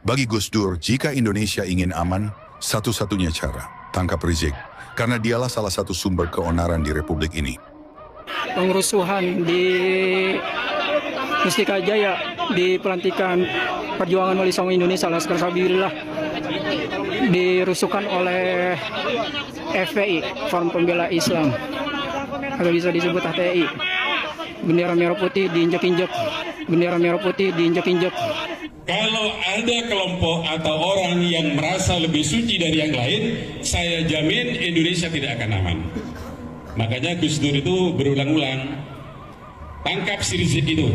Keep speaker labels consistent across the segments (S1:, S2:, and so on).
S1: Bagi Gus Dur, jika Indonesia ingin aman, satu-satunya cara, tangkap Rizik. Karena dialah salah satu sumber keonaran di Republik ini.
S2: Pengrusuhan di Mustika Jaya, di pelantikan Perjuangan Wali Songo Indonesia Laskar Sabilillah, dirusuhkan oleh FPI, Front Pembela Islam, atau bisa disebut HTI. Bendera merah putih diinjak-injak, bendera merah putih diinjak-injak.
S3: Kalau ada kelompok atau orang yang merasa lebih suci dari yang lain, saya jamin Indonesia tidak akan aman. Makanya Gus Dur itu berulang-ulang, tangkap si Rizik itu.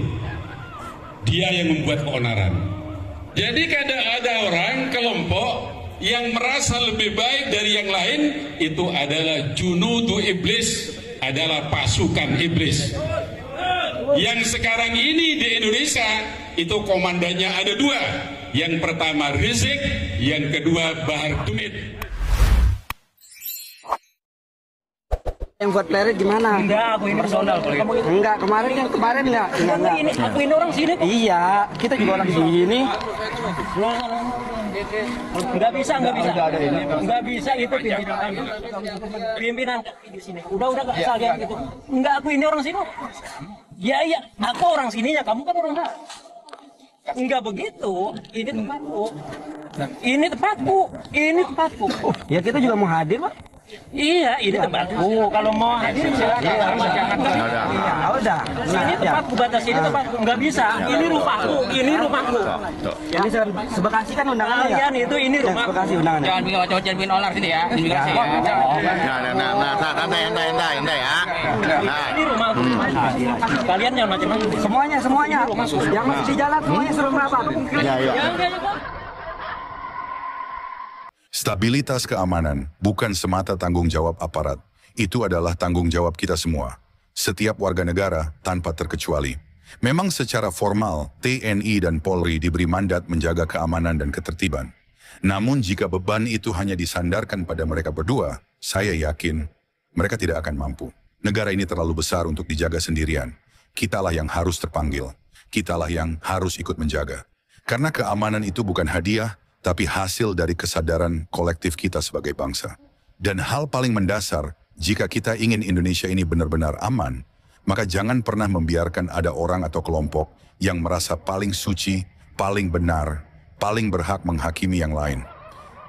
S3: Dia yang membuat keonaran. Jadi kadang ada orang, kelompok yang merasa lebih baik dari yang lain, itu adalah junudu iblis, adalah pasukan iblis. Yang sekarang ini di Indonesia itu komandannya ada dua. Yang pertama Rizik, yang kedua Bahar Tumit.
S4: Yang buat player gimana?
S2: Enggak, aku ini personal.
S4: Enggak, kemarin enggak.
S2: Aku ini orang sini kok.
S4: Iya, kita juga orang sini.
S2: Enggak bisa. Enggak bisa itu pimpinan di sini. Udah enggak bisa lihat gitu. Enggak, aku ini orang sini. Iya, aku orang sininya, kamu kan orang sana. Enggak begitu. Ini tempatku.
S4: Ya kita juga mau hadir, Pak.
S2: Iya, ini tempatku. Kalau mau hadir silakan.
S4: Udah.
S2: Ini tempatku, batas ini tempatku. Enggak bisa. Ini rumahku.
S4: Ini sebekasi kan undangannya ya?
S2: Kalian itu ini rumahku.
S4: Sebekasi undangannya.
S5: Jangan bikin onar sini ya. Santai ya.
S2: Ini rumahku. Kalian yang macam-macam.
S4: Semuanya. Yang masih di jalan semuanya suruh merapat.
S1: Stabilitas keamanan bukan semata tanggung jawab aparat. Itu adalah tanggung jawab kita semua. Setiap warga negara tanpa terkecuali. Memang secara formal, TNI dan Polri diberi mandat menjaga keamanan dan ketertiban. Namun jika beban itu hanya disandarkan pada mereka berdua, saya yakin mereka tidak akan mampu. Negara ini terlalu besar untuk dijaga sendirian. Kitalah yang harus terpanggil. Kitalah yang harus ikut menjaga. Karena keamanan itu bukan hadiah, tapi hasil dari kesadaran kolektif kita sebagai bangsa. Dan hal paling mendasar, jika kita ingin Indonesia ini benar-benar aman, maka jangan pernah membiarkan ada orang atau kelompok yang merasa paling suci, paling benar, paling berhak menghakimi yang lain.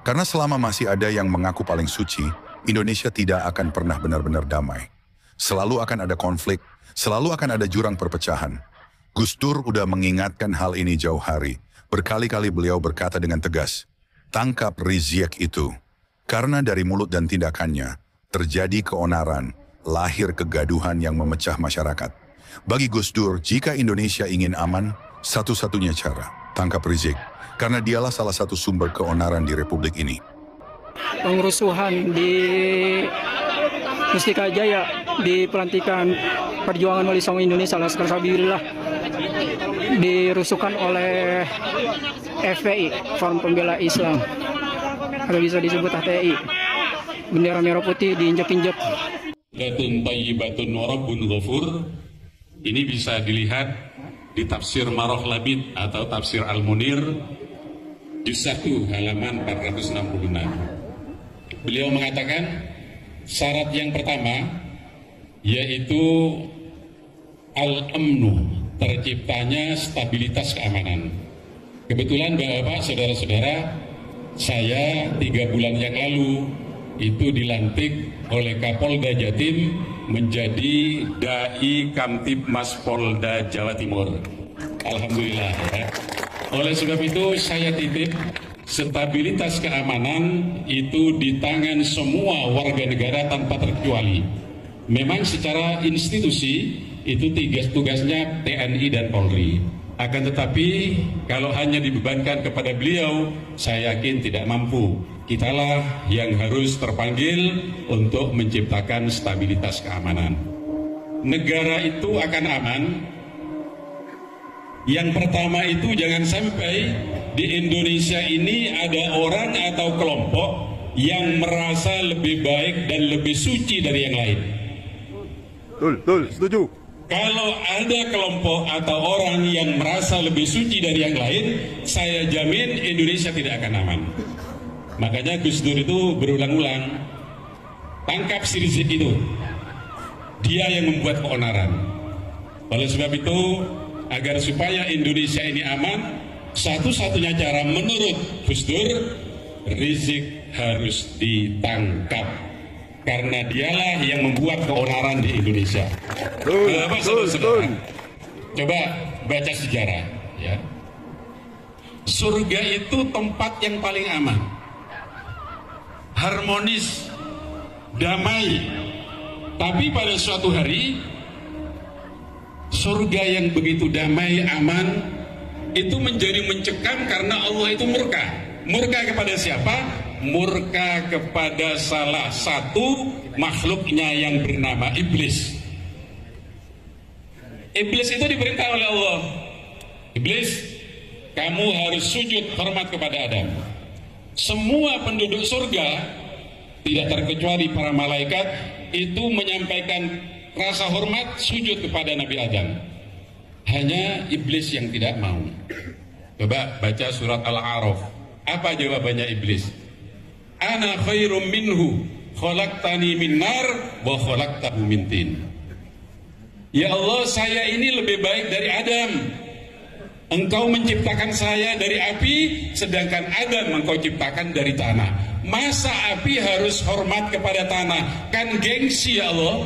S1: Karena selama masih ada yang mengaku paling suci, Indonesia tidak akan pernah benar-benar damai. Selalu akan ada konflik, selalu akan ada jurang perpecahan. Gus Dur udah mengingatkan hal ini jauh hari. Berkali-kali beliau berkata dengan tegas, tangkap Rizik itu. Karena dari mulut dan tindakannya, terjadi keonaran, lahir kegaduhan yang memecah masyarakat. Bagi Gus Dur, jika Indonesia ingin aman, satu-satunya cara, tangkap Rizik. Karena dialah salah satu sumber keonaran di Republik ini.
S2: Pengrusuhan di Mustika Jaya, di pelantikan Perjuangan Wali Songo Indonesia Laskar Sabilillah, dirusuhkan oleh FPI, Front Pembela Islam, atau bisa disebut HTI. Bendera merah putih diinjak-injak.
S3: Batun tayyibatun warabbun ghafur. Ini bisa dilihat di tafsir Maroh Labid atau tafsir Al-Munir juz 1 halaman 466. Beliau mengatakan syarat yang pertama yaitu al-amnu, terciptanya stabilitas keamanan. Kebetulan Bapak, saudara-saudara, saya 3 bulan yang lalu itu dilantik oleh Kapolda Jatim menjadi Dai Kamtibmas Polda Jawa Timur. Alhamdulillah ya. Oleh sebab itu saya titip stabilitas keamanan itu di tangan semua warga negara tanpa terkecuali. Memang secara institusi itu tugasnya TNI dan Polri. Akan tetapi kalau hanya dibebankan kepada beliau, saya yakin tidak mampu. Kitalah yang harus terpanggil untuk menciptakan stabilitas keamanan. Negara itu akan aman. Yang pertama itu jangan sampai di Indonesia ini ada orang atau kelompok yang merasa lebih baik dan lebih suci dari yang lain.
S6: Betul, setuju.
S3: Kalau ada kelompok atau orang yang merasa lebih suci dari yang lain, saya jamin Indonesia tidak akan aman. Makanya Gus Dur itu berulang-ulang, tangkap si Rizik itu. Dia yang membuat keonaran. Oleh sebab itu, agar supaya Indonesia ini aman, satu-satunya cara menurut Gus Dur, Rizik harus ditangkap. Karena dialah yang membuat keonaran di Indonesia. Coba baca sejarah, ya. Surga itu tempat yang paling aman, harmonis, damai. Tapi pada suatu hari, surga yang begitu damai, aman, itu menjadi mencekam karena Allah itu murka. Murka kepada siapa? Murka kepada salah satu makhluknya yang bernama Iblis. Iblis itu diperintah oleh Allah, Iblis, kamu harus sujud hormat kepada Adam. Semua penduduk surga, tidak terkecuali para malaikat, itu menyampaikan rasa hormat sujud kepada Nabi Adam. Hanya Iblis yang tidak mau. Coba baca surat Al-A'raf. Apa jawabannya Iblis? Ana khairum minhu, khalaqtani min nar wa khalaqtahu min tin. Ya Allah, saya ini lebih baik dari Adam. Engkau menciptakan saya dari api, sedangkan Adam engkau ciptakan dari tanah. Masa api harus hormat kepada tanah? Kan gengsi ya Allah.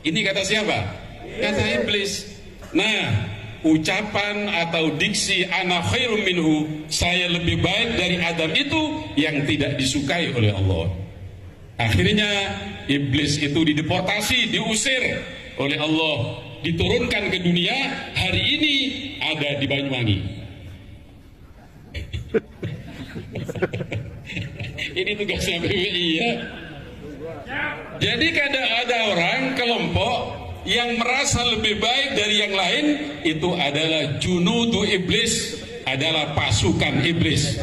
S3: Ini kata siapa? Kata Iblis. Nah, ucapan atau diksi ana khairum minhu, saya lebih baik dari Adam, itu yang tidak disukai oleh Allah. Akhirnya Iblis itu dideportasi, diusir oleh Allah, diturunkan ke dunia. Hari ini ada di Banyuwangi. Ini tugasnya PBI, ya. Jadi kadang ada orang, kelompok yang merasa lebih baik dari yang lain, itu adalah junudu iblis, adalah pasukan iblis.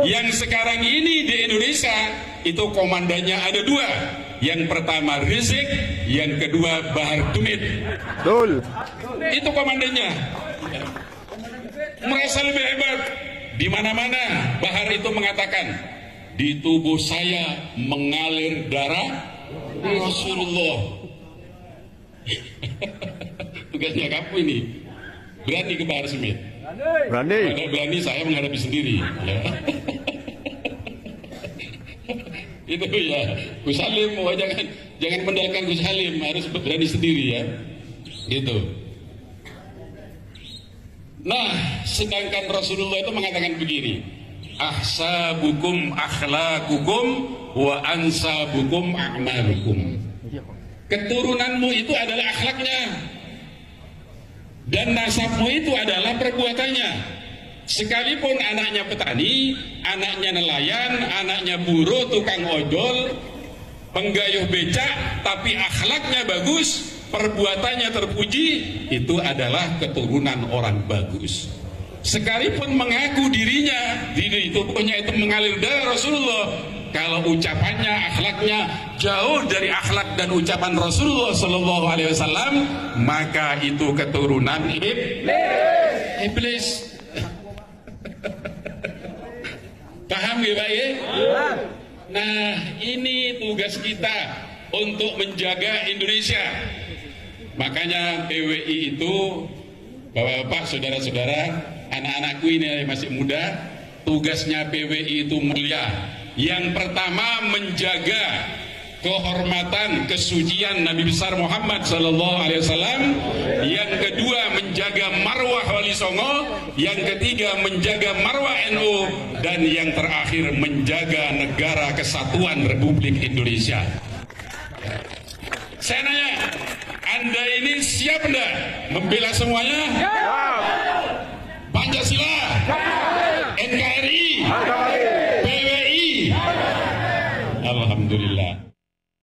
S3: Yang sekarang ini di Indonesia itu komandannya ada dua. Yang pertama Rizik, yang kedua Bahar Dumit.
S6: Betul.
S3: Itu komandannya. Merasa lebih hebat. Di mana-mana Bahar itu mengatakan, di tubuh saya mengalir darah Rasulullah. Tugasnya kamu ini berani ke Bahar Smith.
S6: Berani.
S3: Kalau berani saya menghadapi sendiri, ya. Itu ya, Gus Halim, jangan mendalkan Gus Halim, harus berani sendiri, ya. Gitu. Nah, sedangkan Rasulullah itu mengatakan begini, ahsabukum akhlaqukum wa ansabukum a'malukum. Keturunanmu itu adalah akhlaknya, dan nasabmu itu adalah perbuatannya. Sekalipun anaknya petani, anaknya nelayan, anaknya buruh, tukang ojol, penggayuh becak, tapi akhlaknya bagus, perbuatannya terpuji, itu adalah keturunan orang bagus. Sekalipun mengaku dirinya, diri itu punya itu mengalir darah Rasulullah, kalau ucapannya, akhlaknya jauh dari akhlak dan ucapan Rasulullah Sallallahu Alaihi Wasallam, maka itu keturunan iblis. Paham ya Pak ya? Nah, ini tugas kita untuk menjaga Indonesia. Makanya PWI itu, Bapak-bapak, saudara-saudara, anak-anakku ini masih muda, tugasnya PWI itu mulia. Yang pertama, menjaga kehormatan, kesucian Nabi besar Muhammad Sallallahu Alaihi Wasallam. Yang kedua, menjaga marwah Wali Songo. Yang ketiga, menjaga marwah NU. Dan yang terakhir, menjaga negara kesatuan Republik Indonesia. Saya nanya, Anda ini siap enggak membela semuanya?